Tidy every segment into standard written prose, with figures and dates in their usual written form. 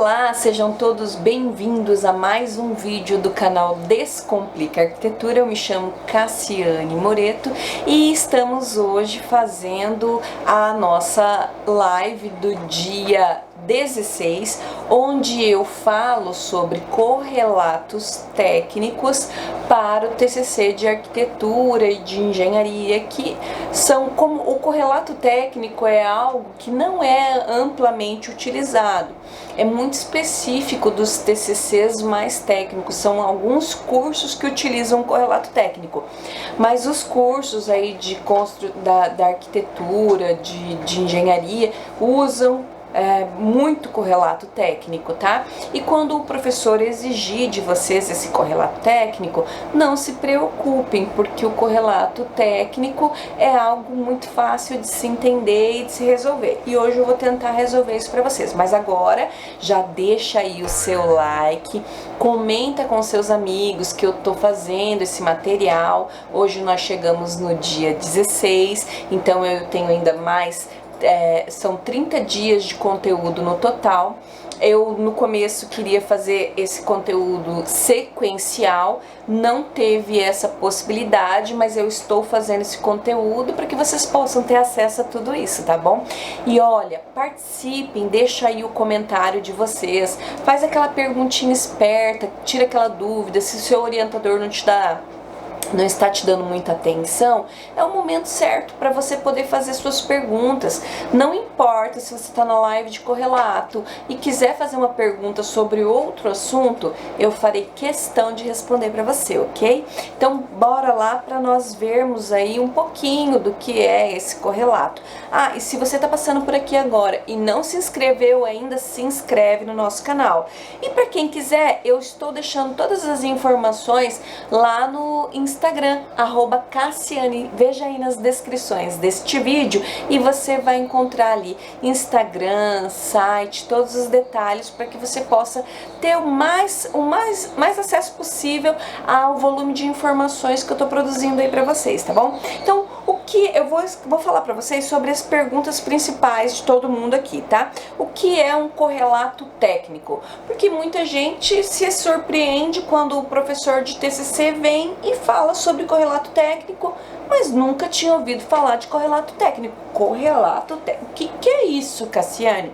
Olá, sejam todos bem-vindos a mais um vídeo do canal Descomplica Arquitetura. Eu me chamo Cassiane Moreto e estamos hoje fazendo a nossa live do dia 16, onde eu falo sobre correlatos técnicos para o TCC de arquitetura e de engenharia, que são como o correlato técnico é algo que não é amplamente utilizado. É muito específico dos TCCs mais técnicos, são alguns cursos que utilizam correlato técnico, mas os cursos aí da arquitetura, de engenharia, usam muito correlato técnico, tá? E quando o professor exigir de vocês esse correlato técnico, não se preocupem, porque o correlato técnico é algo muito fácil de se entender e de se resolver. E hoje eu vou tentar resolver isso para vocês. Mas agora já deixa aí o seu like, comenta com seus amigos que eu tô fazendo esse material. Hoje nós chegamos no dia 16, então eu tenho ainda mais são 30 dias de conteúdo no total. Eu no começo queria fazer esse conteúdo sequencial, não teve essa possibilidade, mas eu estou fazendo esse conteúdo para que vocês possam ter acesso a tudo isso, tá bom? E olha, participem, deixa aí o comentário de vocês, faz aquela perguntinha esperta, tira aquela dúvida. Se o seu orientador não está te dando muita atenção, é o momento certo para você poder fazer suas perguntas. Não importa se você está na live de correlato e quiser fazer uma pergunta sobre outro assunto, eu farei questão de responder para você, ok? Então bora lá para nós vermos aí um pouquinho do que é esse correlato. Ah, e se você está passando por aqui agora e não se inscreveu ainda, se inscreve no nosso canal. E para quem quiser, eu estou deixando todas as informações lá no Instagram, @Cassiane, veja aí nas descrições deste vídeo e você vai encontrar ali Instagram, site, todos os detalhes para que você possa ter o mais acesso possível ao volume de informações que eu estou produzindo aí para vocês, tá bom? Então, o que eu vou falar para vocês sobre as perguntas principais de todo mundo aqui, tá? O que é um correlato técnico? Porque muita gente se surpreende quando o professor de TCC vem e fala sobre correlato técnico, mas nunca tinha ouvido falar de correlato técnico. Correlato técnico, o que é isso, Cassiane?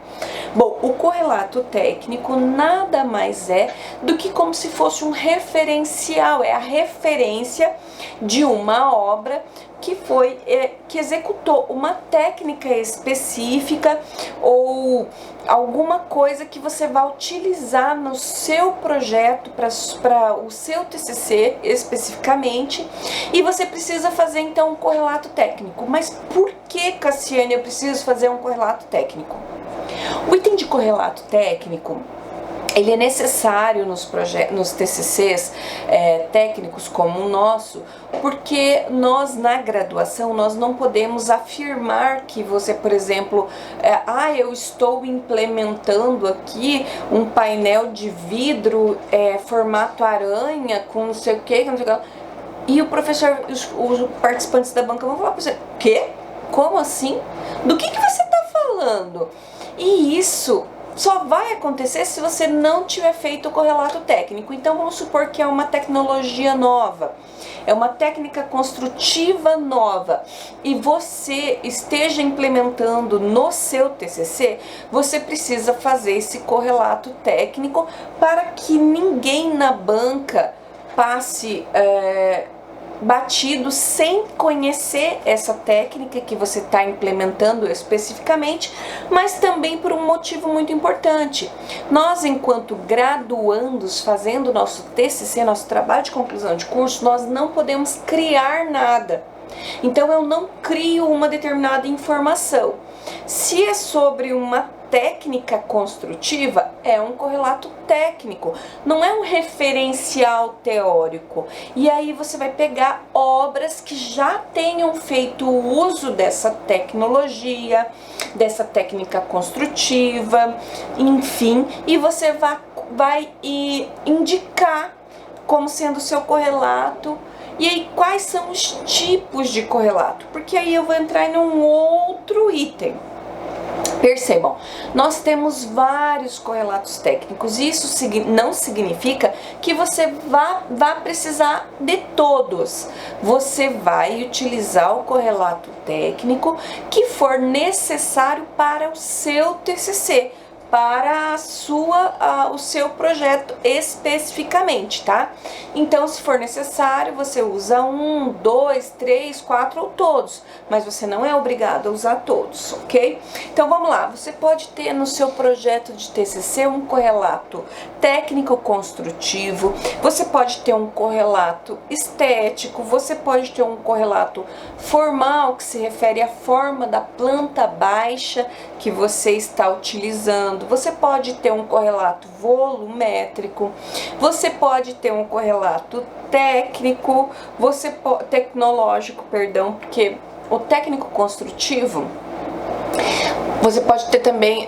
Bom, o correlato técnico nada mais é do que como se fosse um referencial, é a referência de uma obra que executou uma técnica específica ou alguma coisa que você vai utilizar no seu projeto para o seu TCC especificamente, e você precisa fazer então um correlato técnico. Mas por que, Cassiane, eu preciso fazer um correlato técnico? O item de correlato técnico, ele é necessário nos TCCs técnicos como o nosso, porque nós na graduação nós não podemos afirmar que você, por exemplo, eu estou implementando aqui um painel de vidro formato aranha com não sei o que, e o professor, os participantes da banca vão falar para você: quê? Como assim? Do que você está falando? E isso só vai acontecer se você não tiver feito o correlato técnico. Então vamos supor que é uma tecnologia nova, é uma técnica construtiva nova e você esteja implementando no seu TCC, você precisa fazer esse correlato técnico para que ninguém na banca passe batido sem conhecer essa técnica que você está implementando especificamente, mas também por um motivo muito importante. Nós, enquanto graduandos, fazendo nosso TCC, nosso trabalho de conclusão de curso, nós não podemos criar nada. Então eu não crio uma determinada informação. Se é sobre uma técnica construtiva, é um correlato técnico, não é um referencial teórico. E aí você vai pegar obras que já tenham feito uso dessa tecnologia, dessa técnica construtiva, enfim, e você vai indicar como sendo o seu correlato. E aí, quais são os tipos de correlato? Porque aí eu vou entrar em um outro item. Percebam, nós temos vários correlatos técnicos. Isso não significa que você vá precisar de todos. Você vai utilizar o correlato técnico que for necessário para o seu TCC, para o seu projeto especificamente, tá? Então, se for necessário, você usa 1, 2, 3, 4 ou todos, mas você não é obrigado a usar todos, ok? Então, vamos lá. Você pode ter no seu projeto de TCC um correlato técnico-construtivo, você pode ter um correlato estético, você pode ter um correlato formal, que se refere à forma da planta baixa que você está utilizando. Você pode ter um correlato volumétrico, você pode ter um correlato técnico, tecnológico, perdão, porque o técnico construtivo, você pode ter também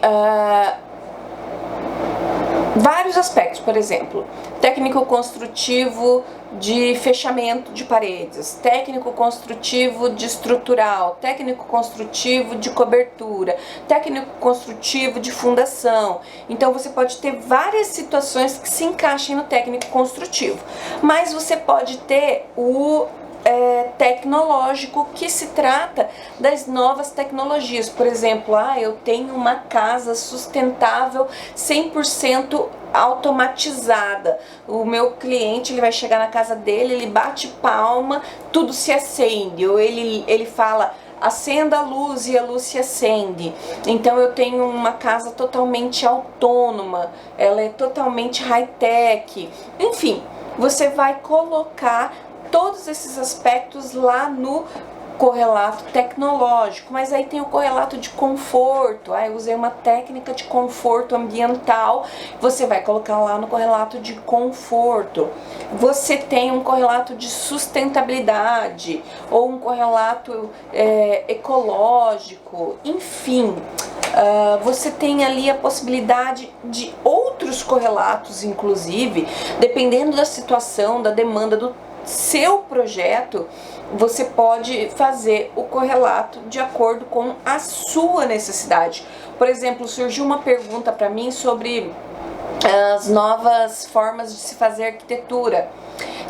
vários aspectos, por exemplo, técnico construtivo de fechamento de paredes, técnico construtivo de estrutural, técnico construtivo de cobertura, técnico construtivo de fundação. Então você pode ter várias situações que se encaixem no técnico construtivo, mas você pode ter o tecnológico, que se trata das novas tecnologias. Por exemplo, eu tenho uma casa sustentável 100% automatizada. O meu cliente, ele vai chegar na casa dele, ele bate palma, tudo se acende, ou ele fala: acenda a luz, e a luz se acende. Então eu tenho uma casa totalmente autônoma, ela é totalmente high-tech. Enfim, você vai colocar todos esses aspectos lá no correlato tecnológico, mas aí tem o correlato de conforto. Eu usei uma técnica de conforto ambiental, você vai colocar lá no correlato de conforto. Você tem um correlato de sustentabilidade, ou um correlato ecológico, enfim. Você tem ali a possibilidade de outros correlatos, inclusive, dependendo da situação, da demanda do seu projeto. Você pode fazer o correlato de acordo com a sua necessidade. Por exemplo, surgiu uma pergunta para mim sobre as novas formas de se fazer arquitetura,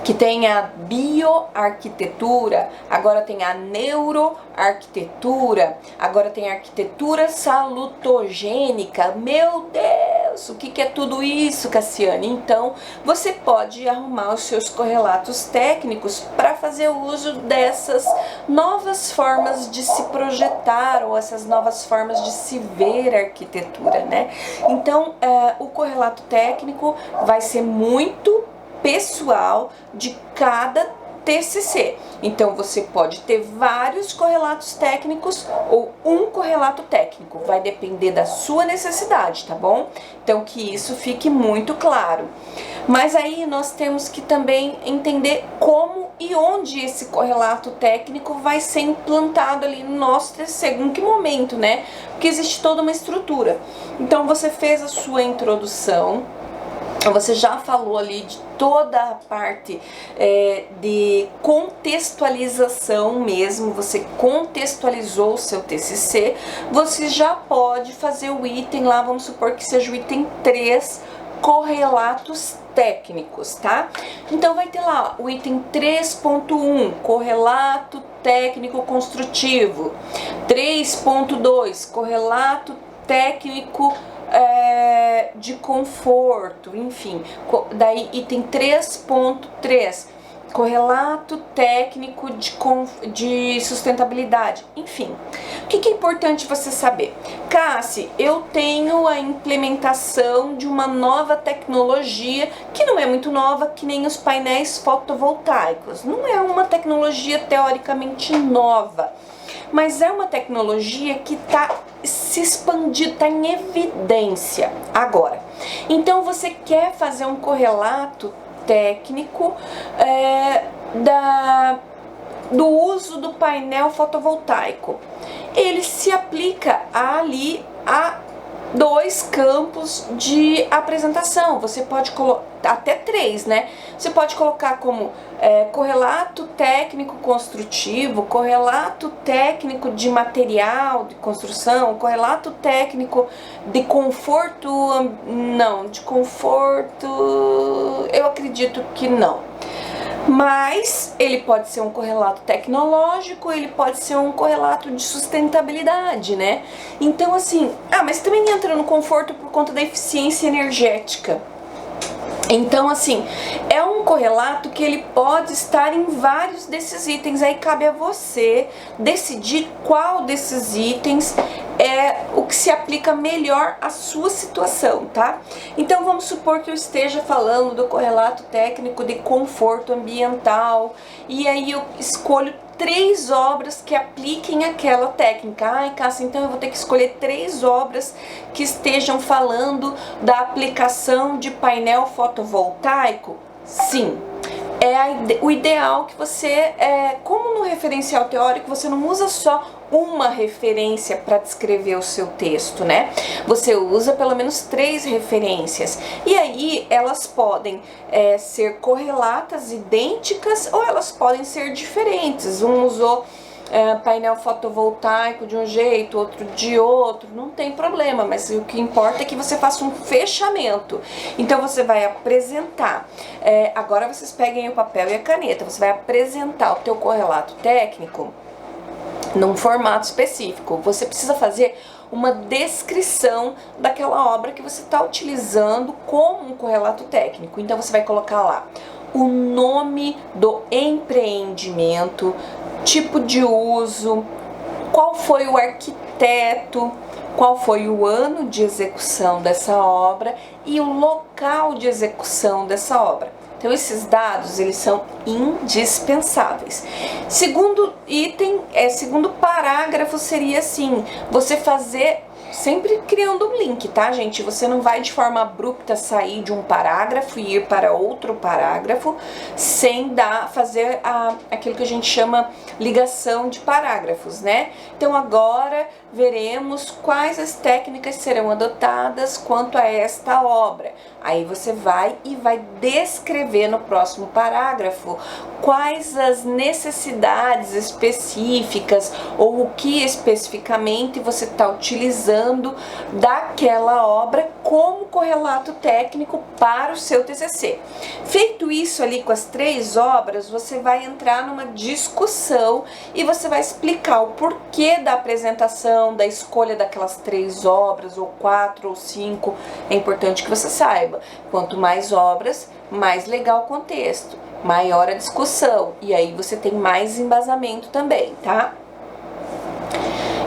que tem a bioarquitetura, agora tem a neuroarquitetura, agora tem a arquitetura salutogênica. Meu Deus, o que é tudo isso, Cassiane? Então, você pode arrumar os seus correlatos técnicos para fazer uso dessas novas formas de se projetar, ou essas novas formas de se ver a arquitetura, né? Então, o correlato técnico vai ser muito pessoal de cada TCC. Então você pode ter vários correlatos técnicos ou um correlato técnico, vai depender da sua necessidade, tá bom? Então que isso fique muito claro. Mas aí nós temos que também entender como e onde esse correlato técnico vai ser implantado ali no nosso TCC, em que momento, né? Porque existe toda uma estrutura. Então você fez a sua introdução, você já falou ali de toda a parte de contextualização mesmo, você contextualizou o seu TCC, você já pode fazer o item lá, vamos supor que seja o item 3, correlatos técnicos, tá? Então vai ter lá o item 3.1, correlato técnico construtivo, 3.2, correlato técnico de conforto, enfim. Daí item 3.3, correlato técnico de sustentabilidade, enfim. O que é importante você saber? Cassi, eu tenho a implementação de uma nova tecnologia, que não é muito nova, que nem os painéis fotovoltaicos. Não é uma tecnologia teoricamente nova, mas é uma tecnologia que está se expandindo, está em evidência agora. Então você quer fazer um correlato técnico do uso do painel fotovoltaico. Ele se aplica ali a 2 campos de apresentação. Você pode colocar até 3, né? Você pode colocar como correlato técnico construtivo, correlato técnico de material de construção, correlato técnico de conforto, não, de conforto, eu acredito que não. Mas ele pode ser um correlato tecnológico, ele pode ser um correlato de sustentabilidade, né? Então assim, mas também entra no conforto por conta da eficiência energética. Então assim, é um correlato que ele pode estar em vários desses itens, aí cabe a você decidir qual desses itens é o que se aplica melhor à sua situação, tá? Então vamos supor que eu esteja falando do correlato técnico de conforto ambiental e aí eu escolho 3 obras que apliquem aquela técnica. Ai, Cássia, então eu vou ter que escolher 3 obras que estejam falando da aplicação de painel fotovoltaico? Sim. É o ideal que você, como no referencial teórico, você não usa só uma referência para descrever o seu texto, né? Você usa pelo menos 3 referências. E aí elas podem ser correlatas, idênticas, ou elas podem ser diferentes. Um usou painel fotovoltaico de um jeito, outro de outro, não tem problema, mas o que importa é que você faça um fechamento. Então você vai apresentar, agora vocês peguem o papel e a caneta, você vai apresentar o teu correlato técnico num formato específico. Você precisa fazer uma descrição daquela obra que você está utilizando como um correlato técnico. Então você vai colocar lá o nome do empreendimento, tipo de uso, qual foi o arquiteto, qual foi o ano de execução dessa obra e o local de execução dessa obra. Então esses dados, eles são indispensáveis. Segundo item, segundo parágrafo seria assim, você fazer, sempre criando um link, tá, gente? Você não vai de forma abrupta sair de um parágrafo e ir para outro parágrafo sem fazer aquilo que a gente chama ligação de parágrafos, né? Então agora veremos quais as técnicas serão adotadas quanto a esta obra. Aí você vai e vai descrever no próximo parágrafo quais as necessidades específicas ou o que especificamente você está utilizando daquela obra como correlato técnico para o seu TCC. Feito isso ali com as 3 obras, você vai entrar numa discussão e você vai explicar o porquê da apresentação, da escolha daquelas 3 obras, ou 4 ou 5, é importante que você saiba. Quanto mais obras, mais legal o contexto, maior a discussão, e aí você tem mais embasamento também, tá?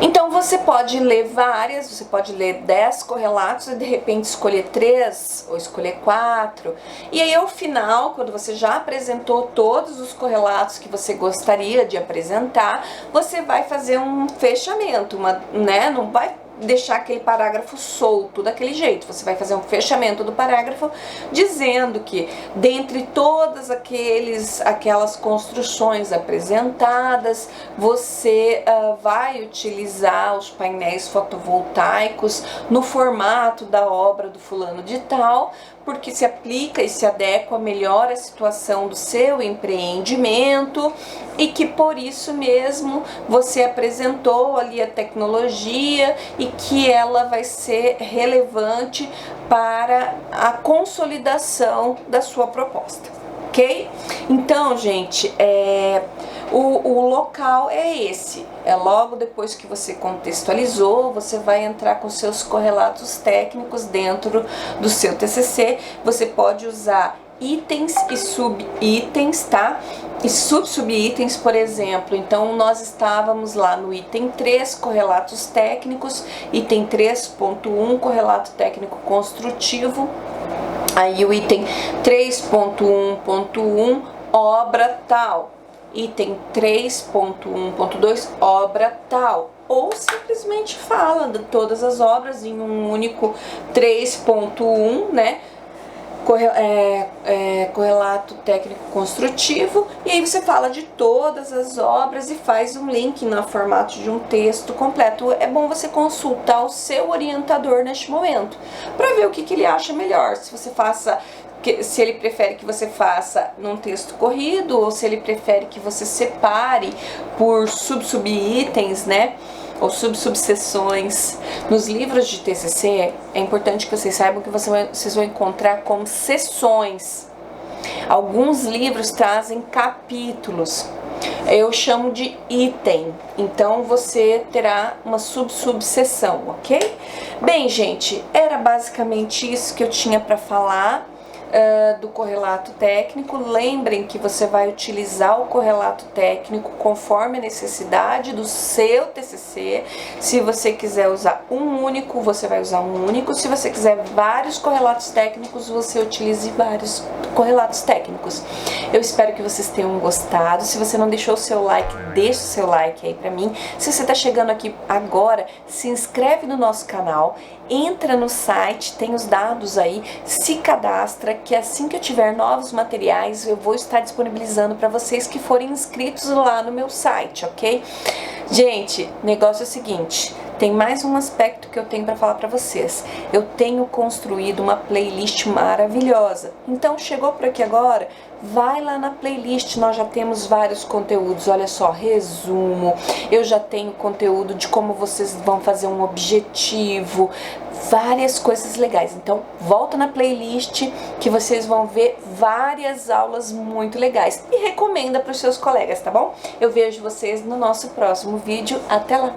Então você pode ler várias, você pode ler 10 correlatos e de repente escolher 3 ou escolher 4. E aí ao final, quando você já apresentou todos os correlatos que você gostaria de apresentar, você vai fazer um fechamento, né? Não vai deixar aquele parágrafo solto daquele jeito. Você vai fazer um fechamento do parágrafo dizendo que dentre todas aquelas construções apresentadas, você vai utilizar os painéis fotovoltaicos no formato da obra do fulano de tal, porque se aplica e se adequa melhor à situação do seu empreendimento e que por isso mesmo você apresentou ali a tecnologia e que ela vai ser relevante para a consolidação da sua proposta, ok? Então, gente, o local é esse, logo depois que você contextualizou, você vai entrar com seus correlatos técnicos dentro do seu TCC. Você pode usar itens e subitens, tá? E subitens, por exemplo. Então nós estávamos lá no item 3, correlatos técnicos, item 3.1, correlato técnico construtivo. Aí o item 3.1.1, obra tal. Item 3.1.2, obra tal. Ou simplesmente fala de todas as obras em um único 3.1, né? correlato técnico construtivo, e aí você fala de todas as obras e faz um link no formato de um texto completo. É bom você consultar o seu orientador neste momento para ver o que ele acha melhor, se ele prefere que você faça num texto corrido ou se ele prefere que você separe por sub-itens, né? Ou subseções. Nos livros de TCC, é importante que vocês saibam que vocês vão encontrar como seções. Alguns livros trazem capítulos. Eu chamo de item. Então, você terá uma subseção, ok? Bem, gente, era basicamente isso que eu tinha para falar. Do correlato técnico. Lembrem que você vai utilizar o correlato técnico conforme a necessidade do seu TCC. Se você quiser usar um único, você vai usar um único. Se você quiser vários correlatos técnicos, você utilize vários correlatos técnicos. Eu espero que vocês tenham gostado. Se você não deixou o seu like, deixa o seu like aí pra mim. Se você tá chegando aqui agora, se inscreve no nosso canal, entra no site, tem os dados aí, se cadastra, que assim que eu tiver novos materiais, eu vou estar disponibilizando para vocês que forem inscritos lá no meu site, ok? Gente, negócio é o seguinte, tem mais um aspecto que eu tenho para falar para vocês. Eu tenho construído uma playlist maravilhosa. Então, chegou por aqui agora, vai lá na playlist, nós já temos vários conteúdos, olha só, resumo, eu já tenho conteúdo de como vocês vão fazer um objetivo, várias coisas legais. Então, volta na playlist que vocês vão ver várias aulas muito legais e recomenda para os seus colegas, tá bom? Eu vejo vocês no nosso próximo vídeo. Até lá!